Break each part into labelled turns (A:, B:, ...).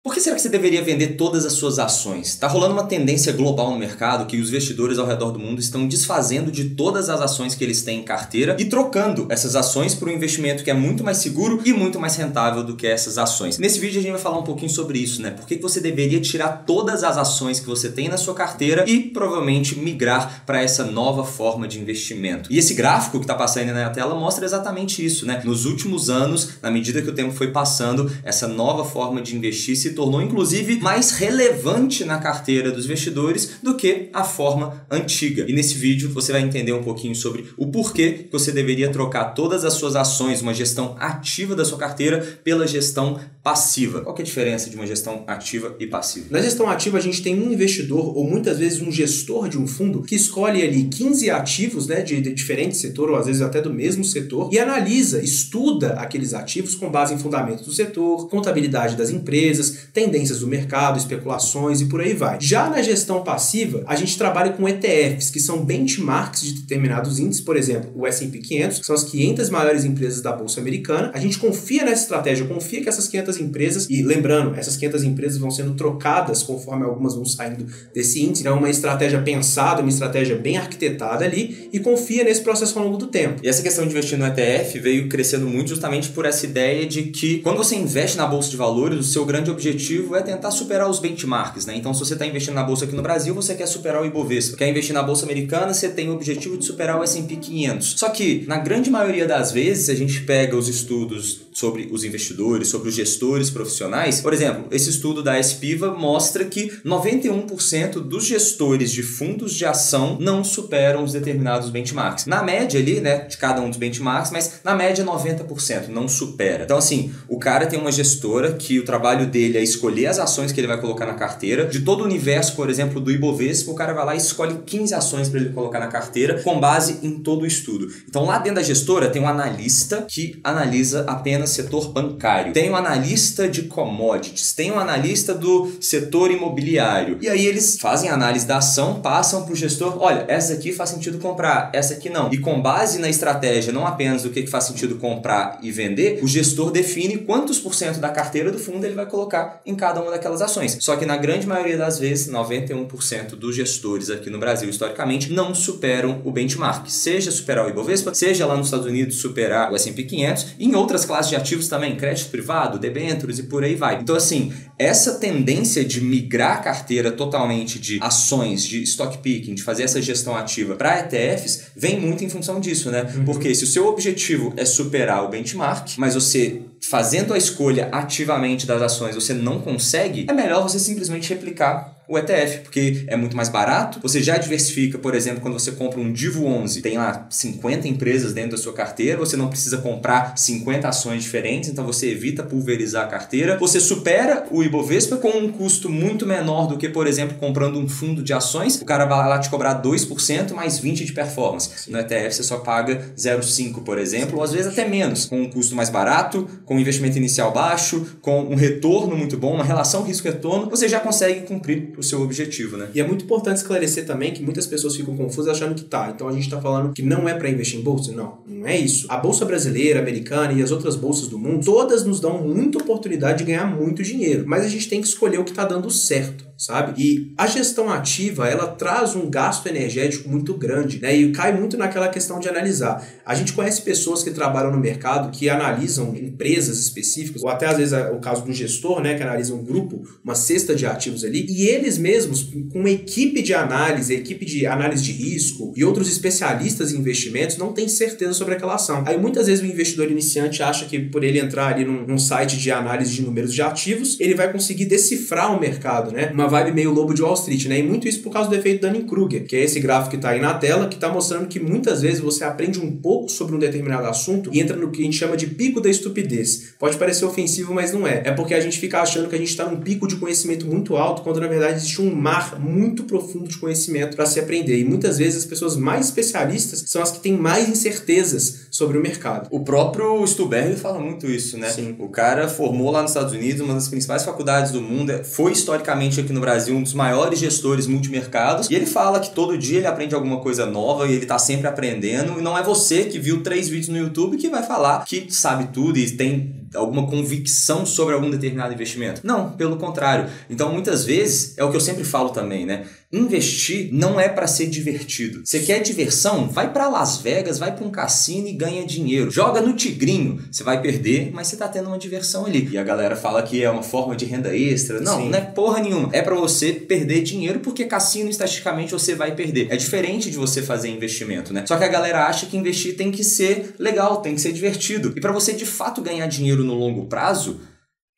A: Por que será que você deveria vender todas as suas ações? Está rolando uma tendência global no mercado que os investidores ao redor do mundo estão desfazendo de todas as ações que eles têm em carteira e trocando essas ações por um investimento que é muito mais seguro e muito mais rentável do que essas ações. Nesse vídeo a gente vai falar um pouquinho sobre isso, né? Por que você deveria tirar todas as ações que você tem na sua carteira e provavelmente migrar para essa nova forma de investimento. E esse gráfico que está passando aí na tela mostra exatamente isso, né? Nos últimos anos, na medida que o tempo foi passando, essa nova forma de investir se tornou inclusive mais relevante na carteira dos investidores do que a forma antiga. E nesse vídeo você vai entender um pouquinho sobre o porquê que você deveria trocar todas as suas ações, uma gestão ativa da sua carteira, pela gestão passiva. Qual que é a diferença de uma gestão ativa e passiva?
B: Na gestão ativa a gente tem um investidor ou muitas vezes um gestor de um fundo que escolhe ali 15 ativos, né, de diferente setor ou às vezes até do mesmo setor e analisa, estuda aqueles ativos com base em fundamentos do setor, contabilidade das empresas, tendências do mercado, especulações e por aí vai. Já na gestão passiva, a gente trabalha com ETFs, que são benchmarks de determinados índices, por exemplo, o S&P 500, que são as 500 maiores empresas da Bolsa Americana. A gente confia nessa estratégia, confia que essas 500 empresas, e lembrando, essas 500 empresas vão sendo trocadas conforme algumas vão saindo desse índice, então é uma estratégia pensada, uma estratégia bem arquitetada ali, e confia nesse processo ao longo do tempo.
A: E essa questão de investir no ETF veio crescendo muito justamente por essa ideia de que quando você investe na Bolsa de Valores, o seu grande objetivo é tentar superar os benchmarks, né? Então, se você está investindo na Bolsa aqui no Brasil, você quer superar o Ibovespa. Quer investir na Bolsa Americana, você tem o objetivo de superar o S&P 500. Só que, na grande maioria das vezes, se a gente pega os estudos sobre os investidores, sobre os gestores profissionais, por exemplo, esse estudo da Espiva mostra que 91% dos gestores de fundos de ação não superam os determinados benchmarks. Na média ali, né, de cada um dos benchmarks, mas na média 90% não supera. Então, assim, o cara tem uma gestora que o trabalho dele é escolher as ações que ele vai colocar na carteira. De todo o universo, por exemplo, do Ibovespa, o cara vai lá e escolhe 15 ações para ele colocar na carteira com base em todo o estudo. Então, lá dentro da gestora tem um analista que analisa apenas setor bancário. Tem um analista de commodities, tem um analista do setor imobiliário. E aí eles fazem a análise da ação, passam para o gestor, olha, essa aqui faz sentido comprar, essa aqui não. E com base na estratégia, não apenas do que faz sentido comprar e vender, o gestor define quantos por cento da carteira do fundo ele vai colocar em cada uma daquelas ações. Só que na grande maioria das vezes, 91% dos gestores aqui no Brasil, historicamente, não superam o benchmark. Seja superar o Ibovespa, seja lá nos Estados Unidos superar o S&P 500, e em outras classes de ativos também, crédito privado, debêntures e por aí vai. Então, assim, essa tendência de migrar a carteira totalmente de ações, de stock picking, de fazer essa gestão ativa para ETFs, vem muito em função disso, né? Porque se o seu objetivo é superar o benchmark, mas você fazendo a escolha ativamente das ações você não consegue, é melhor você simplesmente replicar o ETF, porque é muito mais barato, você já diversifica, por exemplo, quando você compra um Divo 11, tem lá 50 empresas dentro da sua carteira, você não precisa comprar 50 ações diferentes, então você evita pulverizar a carteira, você supera o Ibovespa com um custo muito menor do que, por exemplo, comprando um fundo de ações, o cara vai lá te cobrar 2% mais 20% de performance. Sim. No ETF você só paga 0,5%, por exemplo, ou às vezes até menos, com um custo mais barato, com um investimento inicial baixo, com um retorno muito bom, uma relação risco-retorno, você já consegue cumprir o seu objetivo, né?
B: E é muito importante esclarecer também que muitas pessoas ficam confusas achando que então a gente está falando que não é para investir em bolsa? Não é isso. A bolsa brasileira, americana e as outras bolsas do mundo, todas nos dão muita oportunidade de ganhar muito dinheiro, mas a gente tem que escolher o que está dando certo, sabe? E a gestão ativa, ela traz um gasto energético muito grande, né? E cai muito naquela questão de analisar. A gente conhece pessoas que trabalham no mercado, que analisam empresas específicas, ou até às vezes o caso do gestor, né, que analisa um grupo, uma cesta de ativos ali, e eles mesmos, com uma equipe de análise de risco e outros especialistas em investimentos, não têm certeza sobre aquela ação. Aí muitas vezes o investidor iniciante acha que por ele entrar ali num site de análise de números de ativos, ele vai conseguir decifrar o mercado, né? Uma vibe meio lobo de Wall Street, né? E muito isso por causa do efeito Dunning-Kruger, que é esse gráfico que está aí na tela, que está mostrando que muitas vezes você aprende um pouco sobre um determinado assunto e entra no que a gente chama de pico da estupidez. Pode parecer ofensivo, mas não é. É porque a gente fica achando que a gente está num pico de conhecimento muito alto, quando na verdade existe um mar muito profundo de conhecimento para se aprender. E muitas vezes as pessoas mais especialistas são as que têm mais incertezas sobre o mercado.
A: O próprio Stuberger fala muito isso, né?
B: Sim.
A: O cara formou lá nos Estados Unidos, uma das principais faculdades do mundo, foi historicamente aqui no Brasil um dos maiores gestores multimercados, e ele fala que todo dia ele aprende alguma coisa nova e ele tá sempre aprendendo, e não é você que viu 3 vídeos no YouTube que vai falar que sabe tudo e tem alguma convicção sobre algum determinado investimento? Não, pelo contrário. Então, muitas vezes, é o que eu sempre falo também, né? Investir não é para ser divertido. Você quer diversão? Vai para Las Vegas, vai para um cassino e ganha dinheiro. Joga no tigrinho. Você vai perder, mas você tá tendo uma diversão ali. E a galera fala que é uma forma de renda extra. Não, não é porra nenhuma. É para você perder dinheiro porque cassino, estatisticamente, você vai perder. É diferente de você fazer investimento, né? Só que a galera acha que investir tem que ser legal, tem que ser divertido. E para você, de fato, ganhar dinheiro no longo prazo,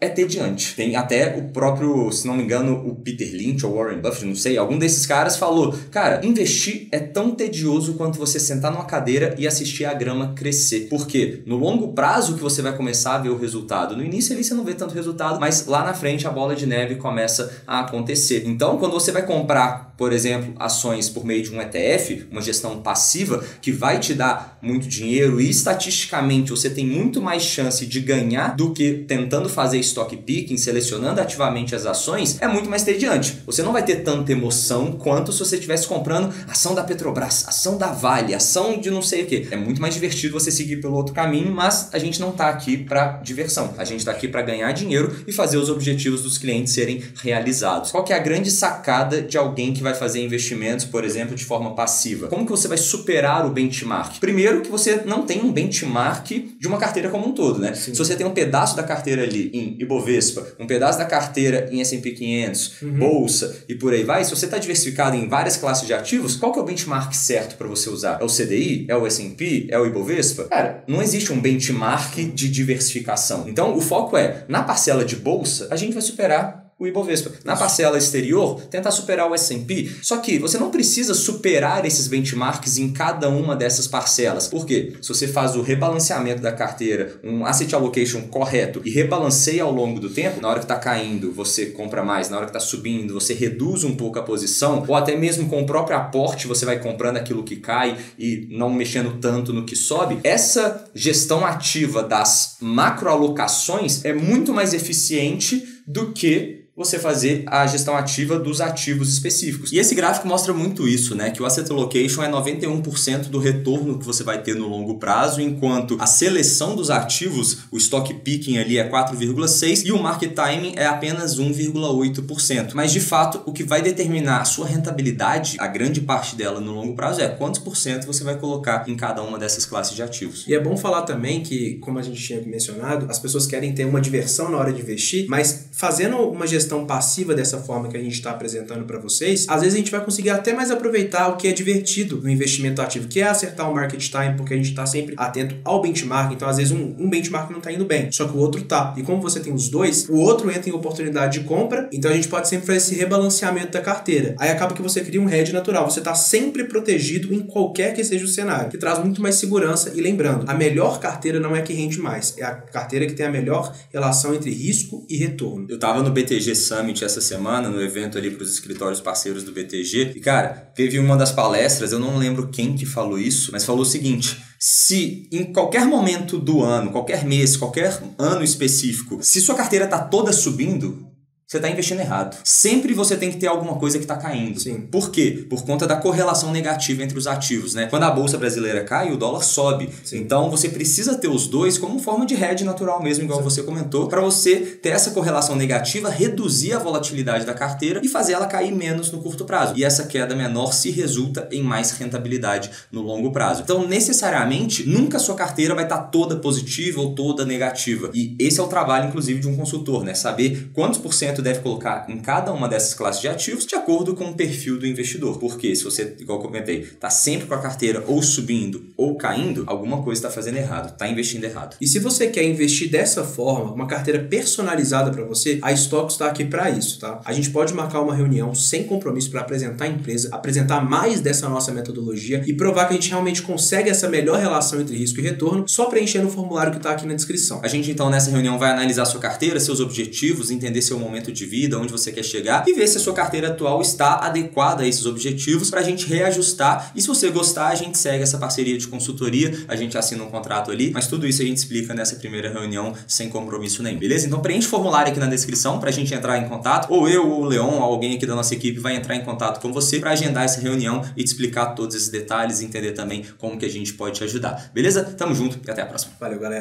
A: é tediante. Tem até o próprio, se não me engano, o Peter Lynch ou Warren Buffett, não sei, algum desses caras falou, cara, investir é tão tedioso quanto você sentar numa cadeira e assistir a grama crescer. Por quê? No longo prazo que você vai começar a ver o resultado. No início ali você não vê tanto resultado, mas lá na frente a bola de neve começa a acontecer. Então, quando você vai comprar, por exemplo, ações por meio de um ETF, uma gestão passiva, que vai te dar muito dinheiro e estatisticamente você tem muito mais chance de ganhar do que tentando fazer stock picking, selecionando ativamente as ações, é muito mais tediante. Você não vai ter tanta emoção quanto se você estivesse comprando ação da Petrobras, ação da Vale, ação de não sei o que. É muito mais divertido você seguir pelo outro caminho, mas a gente não tá aqui para diversão. A gente tá aqui para ganhar dinheiro e fazer os objetivos dos clientes serem realizados. Qual que é a grande sacada de alguém que vai fazer investimentos, por exemplo, de forma passiva? Como que você vai superar o benchmark? Primeiro que você não tem um benchmark de uma carteira como um todo, né? Se você tem um pedaço da carteira ali em Ibovespa, um pedaço da carteira em S&P 500, Bolsa e por aí vai, se você está diversificado em várias classes de ativos, qual que é o benchmark certo para você usar? É o CDI? É o S&P? É o Ibovespa? Cara, não existe um benchmark de diversificação. Então, o foco é, na parcela de Bolsa, a gente vai superar o Ibovespa. Na parcela exterior, tentar superar o S&P. Só que você não precisa superar esses benchmarks em cada uma dessas parcelas. Por quê? Se você faz o rebalanceamento da carteira, um asset allocation correto e rebalanceia ao longo do tempo, na hora que está caindo, você compra mais, na hora que está subindo, você reduz um pouco a posição, ou até mesmo com o próprio aporte, você vai comprando aquilo que cai e não mexendo tanto no que sobe. Essa gestão ativa das macroalocações é muito mais eficiente do que você fazer a gestão ativa dos ativos específicos. E esse gráfico mostra muito isso, né? Que o asset allocation é 91% do retorno que você vai ter no longo prazo, enquanto a seleção dos ativos, o stock picking ali é 4,6% e o market timing é apenas 1,8%. Mas, de fato, o que vai determinar a sua rentabilidade, a grande parte dela no longo prazo, é quantos por cento você vai colocar em cada uma dessas classes de ativos.
B: E é bom falar também que, como a gente tinha mencionado, as pessoas querem ter uma diversão na hora de investir, mas fazendo uma gestão passiva dessa forma que a gente está apresentando para vocês, às vezes a gente vai conseguir até mais aproveitar o que é divertido no investimento ativo, que é acertar o market time, porque a gente está sempre atento ao benchmark. Então, às vezes, um benchmark não está indo bem, só que o outro tá. E como você tem os dois, o outro entra em oportunidade de compra, então a gente pode sempre fazer esse rebalanceamento da carteira. Aí acaba que você cria um hedge natural. Você está sempre protegido em qualquer que seja o cenário, que traz muito mais segurança. E lembrando, a melhor carteira não é que rende mais, é a carteira que tem a melhor relação entre risco e retorno.
A: Eu estava no BTG Summit essa semana, no evento ali para os escritórios parceiros do BTG, e cara, teve uma das palestras, eu não lembro quem que falou isso, mas falou o seguinte: se em qualquer momento do ano, qualquer mês, qualquer ano específico, se sua carteira está toda subindo, você está investindo errado. Sempre você tem que ter alguma coisa que está caindo.
B: Sim.
A: Por quê? Por conta da correlação negativa entre os ativos, né? Quando a bolsa brasileira cai, o dólar sobe.
B: Sim.
A: Então, você precisa ter os dois como forma de hedge natural mesmo, igual você comentou, para você ter essa correlação negativa, reduzir a volatilidade da carteira e fazer ela cair menos no curto prazo. E essa queda menor se resulta em mais rentabilidade no longo prazo. Então, necessariamente, nunca a sua carteira vai estar toda positiva ou toda negativa. E esse é o trabalho, inclusive, de um consultor, né? Saber quantos por cento deve colocar em cada uma dessas classes de ativos de acordo com o perfil do investidor. Porque se você, igual eu comentei, está sempre com a carteira ou subindo ou caindo, alguma coisa está fazendo errado, está investindo errado.
B: E se você quer investir dessa forma, uma carteira personalizada para você, a Stocks está aqui para isso, tá? A gente pode marcar uma reunião sem compromisso para apresentar a empresa, apresentar mais dessa nossa metodologia e provar que a gente realmente consegue essa melhor relação entre risco e retorno, só preenchendo o formulário que está aqui na descrição.
A: A gente então nessa reunião vai analisar sua carteira, seus objetivos, entender seu momento de vida, onde você quer chegar e ver se a sua carteira atual está adequada a esses objetivos para a gente reajustar. E se você gostar, a gente segue essa parceria de consultoria, a gente assina um contrato ali, mas tudo isso a gente explica nessa primeira reunião sem compromisso nenhum, beleza? Então preenche o formulário aqui na descrição para a gente entrar em contato, ou eu, ou o Leon, ou alguém aqui da nossa equipe vai entrar em contato com você para agendar essa reunião e te explicar todos esses detalhes e entender também como que a gente pode te ajudar, beleza? Tamo junto e até a próxima.
B: Valeu, galera!